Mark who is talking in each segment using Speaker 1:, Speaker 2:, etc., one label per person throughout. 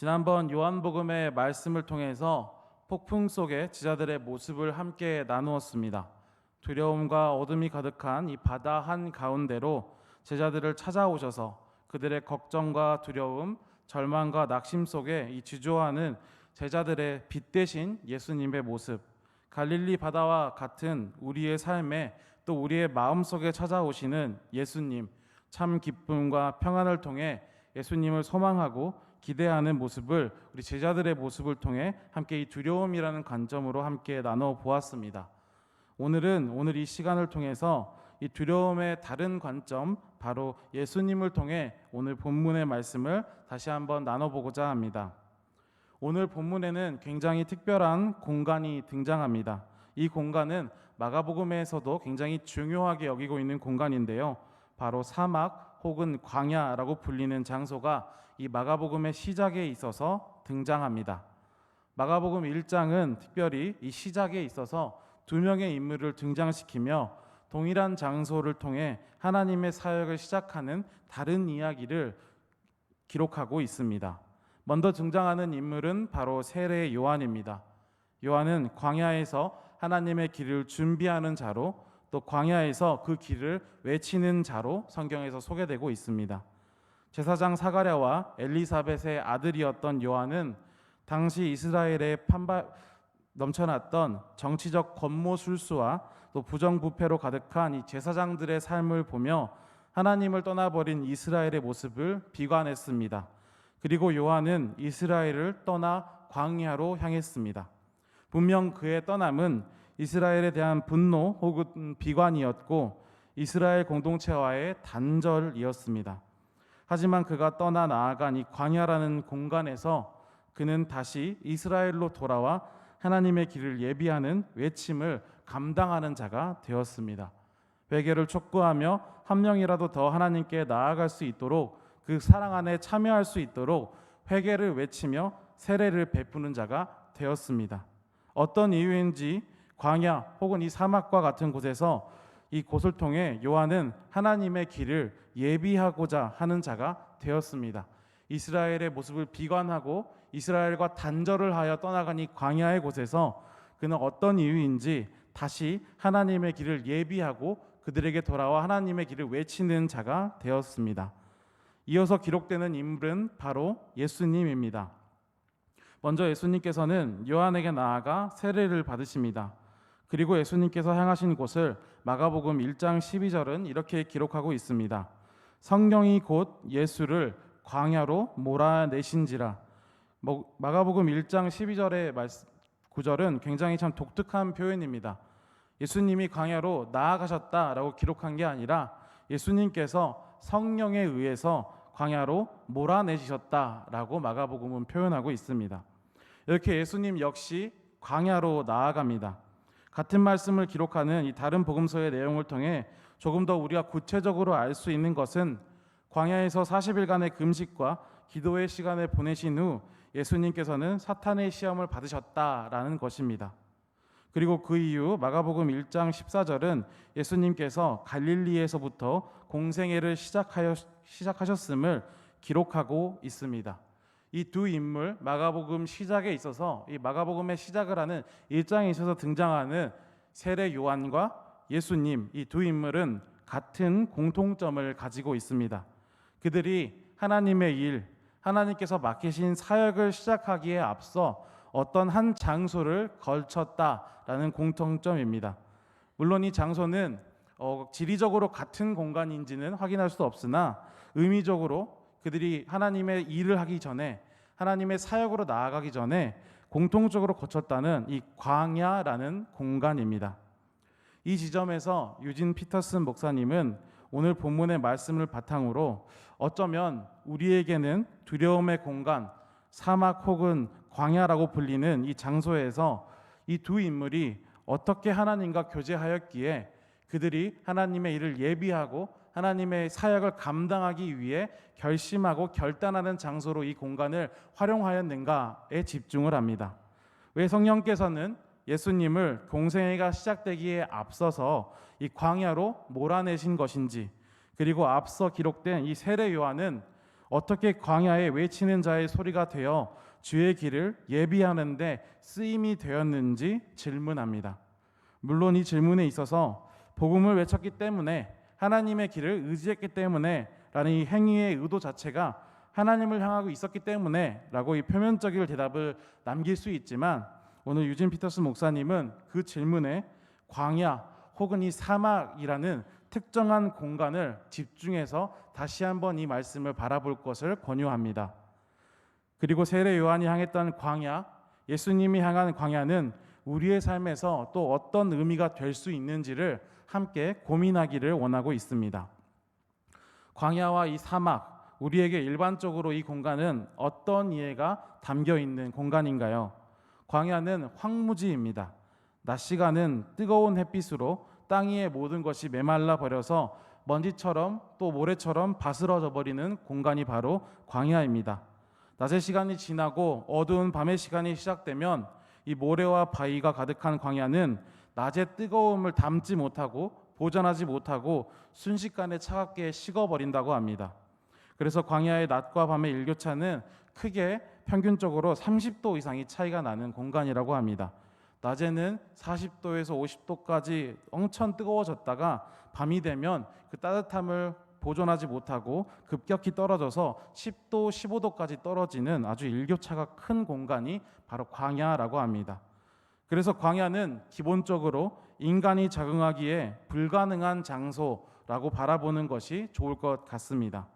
Speaker 1: 지난번 요한복음의 말씀을 통해서 폭풍 속의 제자들의 모습을 함께 나누었습니다. 두려움과 어둠이 가득한 이 바다 한가운데로 제자들을 찾아오셔서 그들의 걱정과 두려움, 절망과 낙심 속에 이 주저하는 제자들의 빛 대신 예수님의 모습, 갈릴리 바다와 같은 우리의 삶에 또 우리의 마음속에 찾아오시는 예수님, 참 기쁨과 평안을 통해 예수님을 소망하고 기대하는 모습을 우리 제자들의 모습을 통해 함께 이 두려움이라는 관점으로 함께 나눠 보았습니다. 오늘 이 시간을 통해서 이 두려움의 다른 관점, 바로 예수님을 통해 오늘 본문의 말씀을 다시 한번 나눠보고자 합니다. 오늘 본문에는 굉장히 특별한 공간이 등장합니다. 이 공간은 마가복음에서도 굉장히 중요하게 여기고 있는 공간인데요. 바로 사막 혹은 광야라고 불리는 장소가 이 마가복음의 시작에 있어서 등장합니다. 마가복음 1장은 특별히 이 시작에 있어서 두 명의 인물을 등장시키며 동일한 장소를 통해 하나님의 사역을 시작하는 다른 이야기를 기록하고 있습니다. 먼저 등장하는 인물은 바로 세례 요한입니다. 요한은 광야에서 하나님의 길을 준비하는 자로, 또 광야에서 그 길을 외치는 자로 성경에서 소개되고 있습니다. 제사장 사가랴와 엘리사벳의 아들이었던 요한은 당시 이스라엘에 넘쳐났던 정치적 권모술수와 또 부정부패로 가득한 이 제사장들의 삶을 보며 하나님을 떠나버린 이스라엘의 모습을 비관했습니다. 그리고 요한은 이스라엘을 떠나 광야로 향했습니다. 분명 그의 떠남은 이스라엘에 대한 분노 혹은 비관이었고 이스라엘 공동체와의 단절이었습니다. 하지만 그가 떠나 나아간 이 광야라는 공간에서 그는 다시 이스라엘로 돌아와 하나님의 길을 예비하는 외침을 감당하는 자가 되었습니다. 회개를 촉구하며 한 명이라도 더 하나님께 나아갈 수 있도록, 그 사랑 안에 참여할 수 있도록 회개를 외치며 세례를 베푸는 자가 되었습니다. 어떤 이유인지 광야 혹은 이 사막과 같은 곳에서 이 곳을 통해 요한은 하나님의 길을 예비하고자 하는 자가 되었습니다. 이스라엘의 모습을 비관하고 이스라엘과 단절을 하여 떠나간 이 광야의 곳에서 그는 어떤 이유인지 다시 하나님의 길을 예비하고 그들에게 돌아와 하나님의 길을 외치는 자가 되었습니다. 이어서 기록되는 인물은 바로 예수님입니다. 먼저 예수님께서는 요한에게 나아가 세례를 받으십니다. 그리고 예수님께서 향하신 곳을 마가복음 1장 12절은 이렇게 기록하고 있습니다. 성령이 곧 예수를 광야로 몰아내신지라. 마가복음 1장 12절의 구절은 굉장히 참 독특한 표현입니다. 예수님이 광야로 나아가셨다라고 기록한 게 아니라 예수님께서 성령에 의해서 광야로 몰아내시셨다라고 마가복음은 표현하고 있습니다. 이렇게 예수님 역시 광야로 나아갑니다. 같은 말씀을 기록하는 이 다른 복음서의 내용을 통해 조금 더 우리가 구체적으로 알 수 있는 것은 광야에서 40일간의 금식과 기도의 시간을 보내신 후 예수님께서는 사탄의 시험을 받으셨다라는 것입니다. 그리고 그 이후 마가복음 1장 14절은 예수님께서 갈릴리에서부터 공생애를 시작하셨음을 기록하고 있습니다. 이 두 인물, 마가복음 시작에 있어서 이 마가복음의 시작을 하는 1장에 있어서 등장하는 세례 요한과 예수님, 이 두 인물은 같은 공통점을 가지고 있습니다. 그들이 하나님의 일, 하나님께서 맡기신 사역을 시작하기에 앞서 어떤 한 장소를 걸쳤다라는 공통점입니다. 물론 이 장소는 지리적으로 같은 공간인지는 확인할 수 없으나 의미적으로 그들이 하나님의 일을 하기 전에, 하나님의 사역으로 나아가기 전에 공통적으로 거쳤다는 이 광야라는 공간입니다. 이 지점에서 유진 피터슨 목사님은 오늘 본문의 말씀을 바탕으로 어쩌면 우리에게는 두려움의 공간, 사막 혹은 광야라고 불리는 이 장소에서 이 두 인물이 어떻게 하나님과 교제하였기에 그들이 하나님의 일을 예비하고 하나님의 사역을 감당하기 위해 결심하고 결단하는 장소로 이 공간을 활용하였는가에 집중을 합니다. 왜 성령께서는 예수님을 공생애가 시작되기에 앞서서 이 광야로 몰아내신 것인지, 그리고 앞서 기록된 이 세례 요한은 어떻게 광야에 외치는 자의 소리가 되어 주의 길을 예비하는데 쓰임이 되었는지 질문합니다. 물론 이 질문에 있어서 복음을 외쳤기 때문에, 하나님의 길을 의지했기 때문에 라는 이 행위의 의도 자체가 하나님을 향하고 있었기 때문에 라고 이 표면적인 대답을 남길 수 있지만, 오늘 유진 피터스 목사님은 그 질문에 광야 혹은 이 사막이라는 특정한 공간을 집중해서 다시 한번 이 말씀을 바라볼 것을 권유합니다. 그리고 세례 요한이 향했던 광야, 예수님이 향한 광야는 우리의 삶에서 또 어떤 의미가 될 수 있는지를 함께 고민하기를 원하고 있습니다. 광야와 이 사막, 우리에게 일반적으로 이 공간은 어떤 이해가 담겨 있는 공간인가요? 광야는 황무지입니다. 낮 시간은 뜨거운 햇빛으로 땅 위의 모든 것이 메말라 버려서 먼지처럼 또 모래처럼 바스러져 버리는 공간이 바로 광야입니다. 낮의 시간이 지나고 어두운 밤의 시간이 시작되면 이 모래와 바위가 가득한 광야는 낮의 뜨거움을 담지 못하고 보존하지 못하고 순식간에 차갑게 식어버린다고 합니다. 그래서 광야의 낮과 밤의 일교차는 크게 평균적으로 30도 이상이 차이가 나는 공간이라고 합니다. 낮에는 40도에서 50도까지 엄청 뜨거워졌다가 밤이 되면 그 따뜻함을 보존하지 못하고 급격히 떨어져서 10도, 15도까지 떨어지는 아주 일교차가 큰 공간이 바로 광야라고 합니다. 그래서 광야는 기본적으로 인간이 적응하기에 불가능한 장소라고 바라보는 것이 좋을 것 같습니다.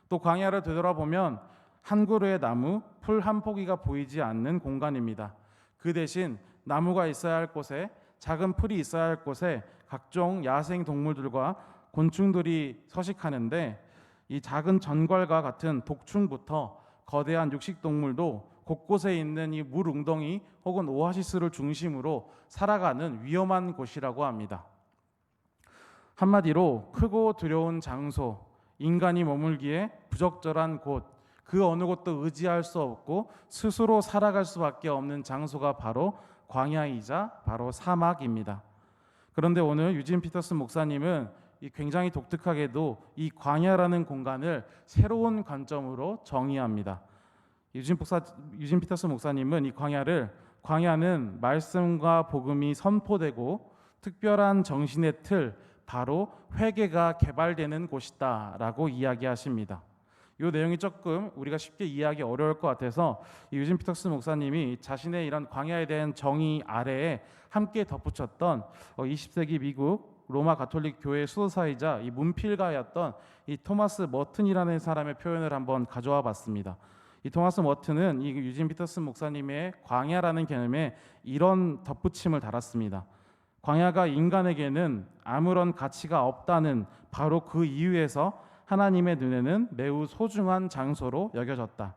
Speaker 1: 또 광야를 되돌아보면 한 그루의 나무, 풀 한 포기가 보이지 않는 공간입니다. 그 대신 나무가 있어야 할 곳에, 작은 풀이 있어야 할 곳에 각종 야생 동물들과 곤충들이 서식하는데, 이 작은 전갈과 같은 독충부터 거대한 육식 동물도 곳곳에 있는 이 물 웅덩이 혹은 오아시스를 중심으로 살아가는 위험한 곳이라고 합니다. 한마디로 크고 두려운 장소, 인간이 머물기에 부적절한 곳, 그 어느 곳도 의지할 수 없고 스스로 살아갈 수밖에 없는 장소가 바로 광야이자 바로 사막입니다. 그런데 오늘 유진 피터스 목사님은 이 굉장히 독특하게도 이 광야라는 공간을 새로운 관점으로 정의합니다. 유진 피터스 목사님은 이 광야는 말씀과 복음이 선포되고 특별한 정신의 틀, 바로 회개가 개발되는 곳이다라고 이야기하십니다. 이 내용이 조금 우리가 쉽게 이해하기 어려울 것 같아서 유진 피터스 목사님이 자신의 이런 광야에 대한 정의 아래에 함께 덧붙였던 20세기 미국 로마 가톨릭 교회 수도사이자 이 문필가였던 이 토마스 머튼이라는 사람의 표현을 한번 가져와 봤습니다. 이 토마스 머튼은 이 유진 피터스 목사님의 광야라는 개념에 이런 덧붙임을 달았습니다. 광야가 인간에게는 아무런 가치가 없다는 바로 그 이유에서 하나님의 눈에는 매우 소중한 장소로 여겨졌다.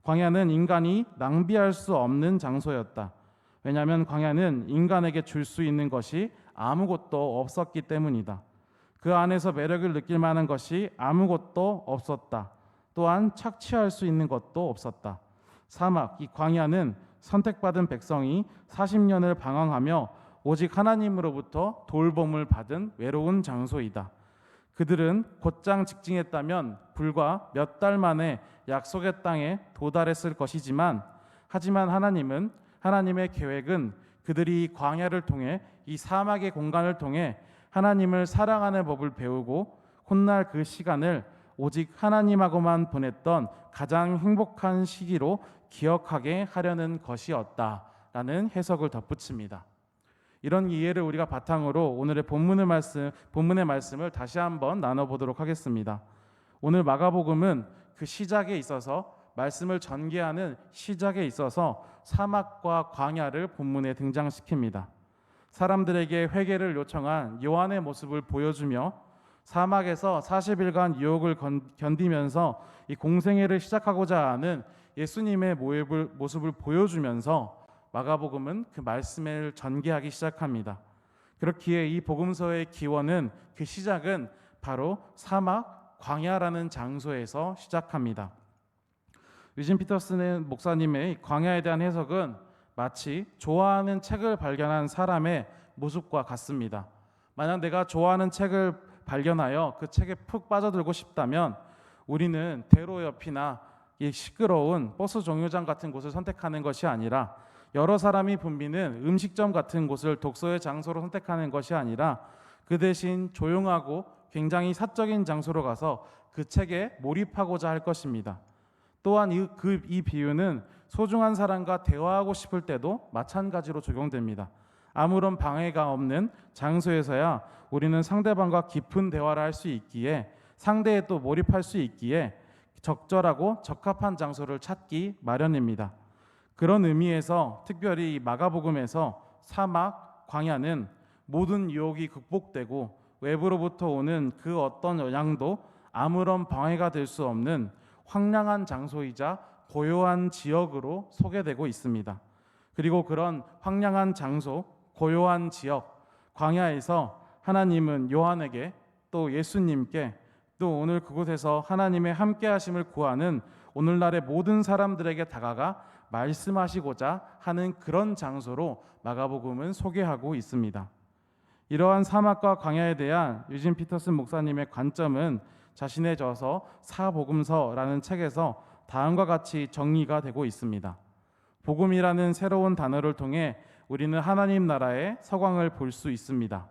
Speaker 1: 광야는 인간이 낭비할 수 없는 장소였다. 왜냐하면 광야는 인간에게 줄 수 있는 것이 아무것도 없었기 때문이다. 그 안에서 매력을 느낄 만한 것이 아무것도 없었다. 또한 착취할 수 있는 것도 없었다. 사막, 이 광야는 선택받은 백성이 40년을 방황하며 오직 하나님으로부터 돌봄을 받은 외로운 장소이다. 그들은 곧장 직진했다면 불과 몇 달 만에 약속의 땅에 도달했을 것이지만, 하지만 하나님의 계획은 그들이 광야를 통해, 이 사막의 공간을 통해 하나님을 사랑하는 법을 배우고 훗날 그 시간을 오직 하나님하고만 보냈던 가장 행복한 시기로 기억하게 하려는 것이었다라는 해석을 덧붙입니다. 이런 이해를 우리가 바탕으로 오늘의 본문의 말씀을 다시 한번 나눠보도록 하겠습니다. 오늘 마가복음은 그 시작에 있어서, 말씀을 전개하는 시작에 있어서 사막과 광야를 본문에 등장시킵니다. 사람들에게 회개를 요청한 요한의 모습을 보여주며 사막에서 40일간 유혹을 견디면서 이 공생애를 시작하고자 하는 예수님의 모습을 보여주면서 마가복음은 그 말씀을 전개하기 시작합니다. 그렇기에 이 복음서의 기원은, 그 시작은 바로 사막, 광야라는 장소에서 시작합니다. 유진 피터슨 목사님의 광야에 대한 해석은 마치 좋아하는 책을 발견한 사람의 모습과 같습니다. 만약 내가 좋아하는 책을 발견하여 그 책에 푹 빠져들고 싶다면 우리는 대로 옆이나 이 시끄러운 버스 정류장 같은 곳을 선택하는 것이 아니라, 여러 사람이 붐비는 음식점 같은 곳을 독서의 장소로 선택하는 것이 아니라, 그 대신 조용하고 굉장히 사적인 장소로 가서 그 책에 몰입하고자 할 것입니다. 또한 이 비유는 소중한 사람과 대화하고 싶을 때도 마찬가지로 적용됩니다. 아무런 방해가 없는 장소에서야 우리는 상대방과 깊은 대화를 할 수 있기에, 상대에 또 몰입할 수 있기에 적절하고 적합한 장소를 찾기 마련입니다. 그런 의미에서 특별히 이 마가복음에서 사막, 광야는 모든 유혹이 극복되고 외부로부터 오는 그 어떤 영향도 아무런 방해가 될 수 없는 황량한 장소이자 고요한 지역으로 소개되고 있습니다. 그리고 그런 황량한 장소, 고요한 지역, 광야에서 하나님은 요한에게, 또 예수님께, 또 오늘 그곳에서 하나님의 함께하심을 구하는 오늘날의 모든 사람들에게 다가가 말씀하시고자 하는 그런 장소로 마가복음은 소개하고 있습니다. 이러한 사막과 광야에 대한 유진 피터슨 목사님의 관점은 자신의 저서 사복음서라는 책에서 다음과 같이 정리가 되고 있습니다. 복음이라는 새로운 단어를 통해 우리는 하나님 나라의 서광을 볼 수 있습니다.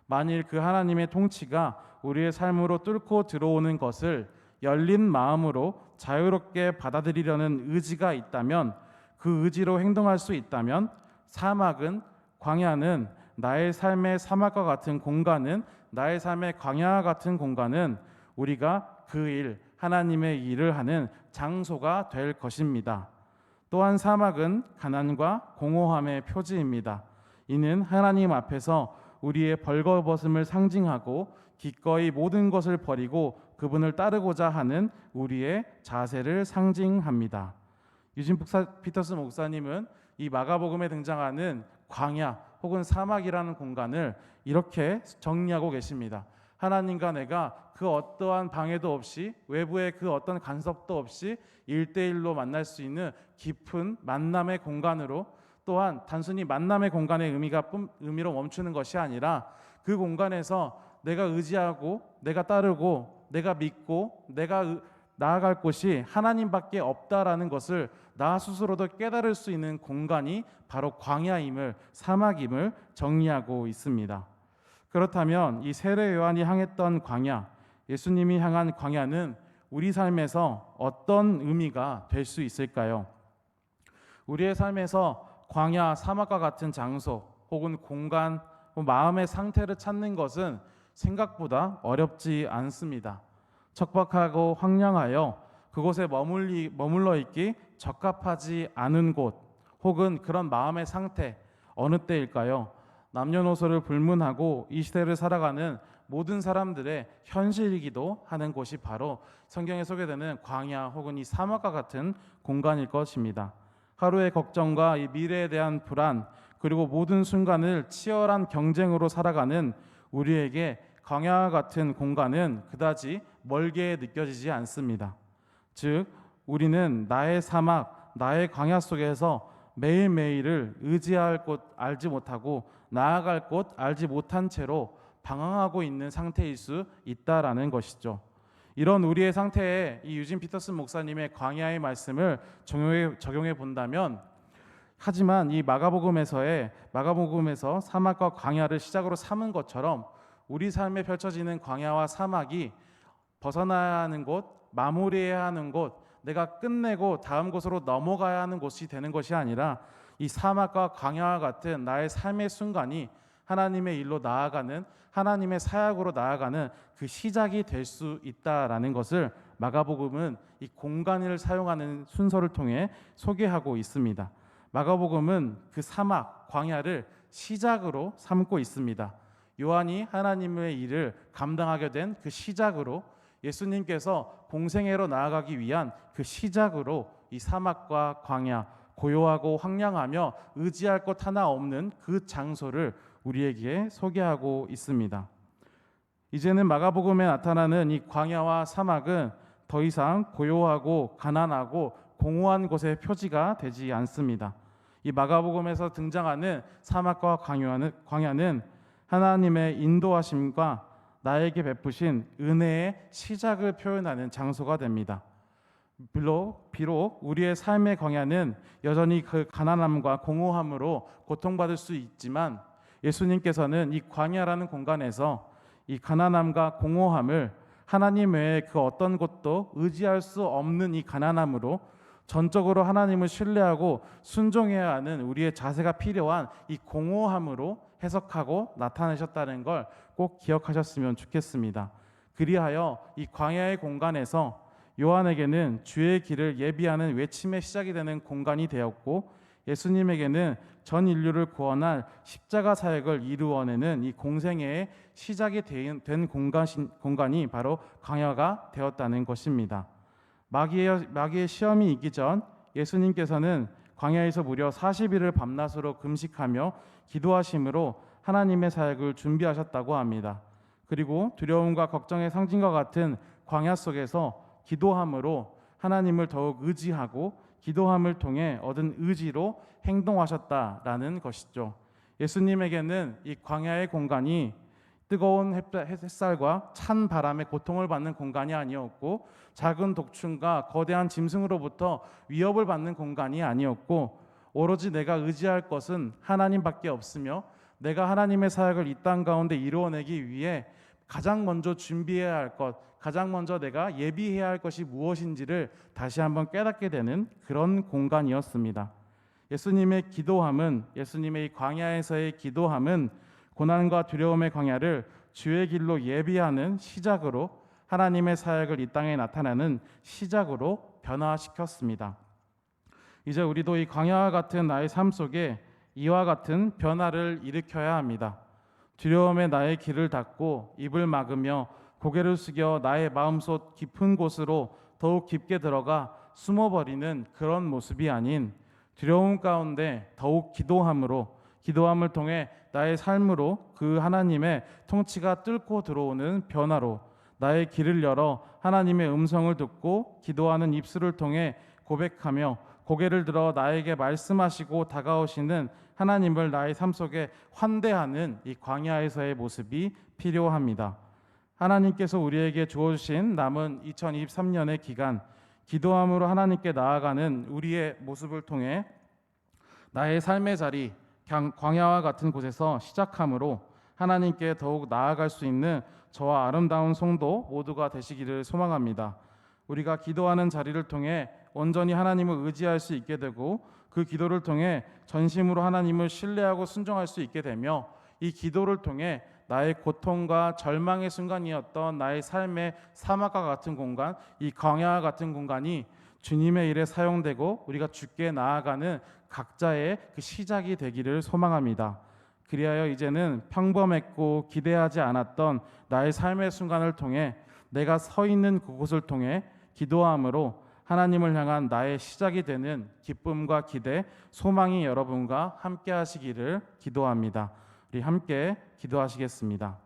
Speaker 1: 만일 그 하나님의 통치가 우리의 삶으로 뚫고 들어오는 것을 열린 마음으로 자유롭게 받아들이려는 의지가 있다면, 그 의지로 행동할 수 있다면, 사막은, 광야는, 나의 삶의 사막과 같은 공간은, 나의 삶의 광야와 같은 공간은 우리가 그 일, 하나님의 일을 하는 장소가 될 것입니다. 또한 사막은 가난과 공허함의 표지입니다. 이는 하나님 앞에서 우리의 벌거벗음을 상징하고 기꺼이 모든 것을 버리고 그분을 따르고자 하는 우리의 자세를 상징합니다. 유진 피터슨 목사님은 이 마가복음에 등장하는 광야 혹은 사막이라는 공간을 이렇게 정리하고 계십니다. 하나님과 내가 그 어떠한 방해도 없이, 외부의 그 어떤 간섭도 없이 1대1로 만날 수 있는 깊은 만남의 공간으로, 또한 단순히 만남의 공간의 의미로 멈추는 것이 아니라 그 공간에서 내가 의지하고, 내가 따르고, 내가 믿고, 내가 나아갈 곳이 하나님밖에 없다라는 것을 나 스스로도 깨달을 수 있는 공간이 바로 광야임을, 사막임을 정리하고 있습니다. 그렇다면 이 세례 요한이 향했던 광야, 예수님이 향한 광야는 우리 삶에서 어떤 의미가 될 수 있을까요? 우리의 삶에서 광야, 사막과 같은 장소 혹은 공간, 마음의 상태를 찾는 것은 생각보다 어렵지 않습니다. 척박하고 황량하여 그곳에 머물러 있기 적합하지 않은 곳, 혹은 그런 마음의 상태, 어느 때일까요? 남녀노소를 불문하고 이 시대를 살아가는 모든 사람들의 현실이기도 하는 곳이 바로 성경에 소개되는 광야 혹은 이 사막과 같은 공간일 것입니다. 하루의 걱정과 이 미래에 대한 불안, 그리고 모든 순간을 치열한 경쟁으로 살아가는 우리에게 광야와 같은 공간은 그다지 멀게 느껴지지 않습니다. 즉, 우리는 나의 사막, 나의 광야 속에서 매일매일을 의지할 곳 알지 못하고 나아갈 곳 알지 못한 채로 방황하고 있는 상태일 수 있다라는 것이죠. 이런 우리의 상태에 이 유진 피터슨 목사님의 광야의 말씀을 적용해 본다면, 하지만 이 마가복음에서 사막과 광야를 시작으로 삼은 것처럼 우리 삶에 펼쳐지는 광야와 사막이 벗어나야 하는 곳, 마무리해야 하는 곳, 내가 끝내고 다음 곳으로 넘어가야 하는 곳이 되는 것이 아니라, 이 사막과 광야와 같은 나의 삶의 순간이 하나님의 일로 나아가는, 하나님의 사역으로 나아가는 그 시작이 될 수 있다라는 것을 마가복음은 이 공간을 사용하는 순서를 통해 소개하고 있습니다. 마가복음은 그 사막, 광야를 시작으로 삼고 있습니다. 요한이 하나님의 일을 감당하게 된 그 시작으로, 예수님께서 공생애로 나아가기 위한 그 시작으로 이 사막과 광야, 고요하고 황량하며 의지할 것 하나 없는 그 장소를 우리에게 소개하고 있습니다. 이제는 마가복음에 나타나는 이 광야와 사막은 더 이상 고요하고 가난하고 공허한 곳의 표지가 되지 않습니다. 이 마가복음에서 등장하는 사막과 광야는 하나님의 인도하심과 나에게 베푸신 은혜의 시작을 표현하는 장소가 됩니다. 비록 우리의 삶의 광야는 여전히 그 가난함과 공허함으로 고통받을 수 있지만 예수님께서는 이 광야라는 공간에서 이 가난함과 공허함을 하나님 외에 그 어떤 것도 의지할 수 없는 이 가난함으로 전적으로 하나님을 신뢰하고 순종해야 하는 우리의 자세가 필요한 이 공허함으로 해석하고 나타내셨다는 걸 꼭 기억하셨으면 좋겠습니다. 그리하여 이 광야의 공간에서 요한에게는 주의 길을 예비하는 외침의 시작이 되는 공간이 되었고, 예수님에게는 전 인류를 구원할 십자가 사역을 이루어내는 이 공생애의 시작이 된 공간이 바로 광야가 되었다는 것입니다. 마귀의 시험이 있기 전 예수님께서는 광야에서 무려 40일을 밤낮으로 금식하며 기도하심으로 하나님의 사역을 준비하셨다고 합니다. 그리고 두려움과 걱정의 상징과 같은 광야 속에서 기도함으로 하나님을 더욱 의지하고 기도함을 통해 얻은 의지로 행동하셨다라는 것이죠. 예수님에게는 이 광야의 공간이 뜨거운 햇살과 찬 바람에 고통을 받는 공간이 아니었고, 작은 독충과 거대한 짐승으로부터 위협을 받는 공간이 아니었고, 오로지 내가 의지할 것은 하나님밖에 없으며 내가 하나님의 사역을 이 땅 가운데 이루어내기 위해 가장 먼저 준비해야 할 것, 가장 먼저 내가 예비해야 할 것이 무엇인지를 다시 한번 깨닫게 되는 그런 공간이었습니다. 예수님의 이 광야에서의 기도함은 고난과 두려움의 광야를 주의 길로 예비하는 시작으로, 하나님의 사역을 이 땅에 나타내는 시작으로 변화시켰습니다. 이제 우리도 이 광야와 같은 나의 삶 속에 이와 같은 변화를 일으켜야 합니다. 두려움에 나의 길을 닫고 입을 막으며 고개를 숙여 나의 마음속 깊은 곳으로 더욱 깊게 들어가 숨어버리는 그런 모습이 아닌, 두려움 가운데 더욱 기도함을 통해 나의 삶으로 그 하나님의 통치가 뚫고 들어오는 변화로, 나의 길을 열어 하나님의 음성을 듣고 기도하는 입술을 통해 고백하며 고개를 들어 나에게 말씀하시고 다가오시는 하나님을 나의 삶 속에 환대하는 이 광야에서의 모습이 필요합니다. 하나님께서 우리에게 주어주신 남은 2023년의 기간, 기도함으로 하나님께 나아가는 우리의 모습을 통해 나의 삶의 자리, 광야와 같은 곳에서 시작함으로 하나님께 더욱 나아갈 수 있는 저와 아름다운 성도 모두가 되시기를 소망합니다. 우리가 기도하는 자리를 통해 온전히 하나님을 의지할 수 있게 되고, 그 기도를 통해 전심으로 하나님을 신뢰하고 순종할 수 있게 되며, 이 기도를 통해 나의 고통과 절망의 순간이었던 나의 삶의 사막과 같은 공간, 이 광야와 같은 공간이 주님의 일에 사용되고 우리가 주께 나아가는 각자의 그 시작이 되기를 소망합니다. 그리하여 이제는 평범했고 기대하지 않았던 나의 삶의 순간을 통해 내가 서 있는 그곳을 통해 기도함으로 하나님을 향한 나의 시작이 되는 기쁨과 기대, 소망이 여러분과 함께 하시기를 기도합니다. 우리 함께 기도하시겠습니다.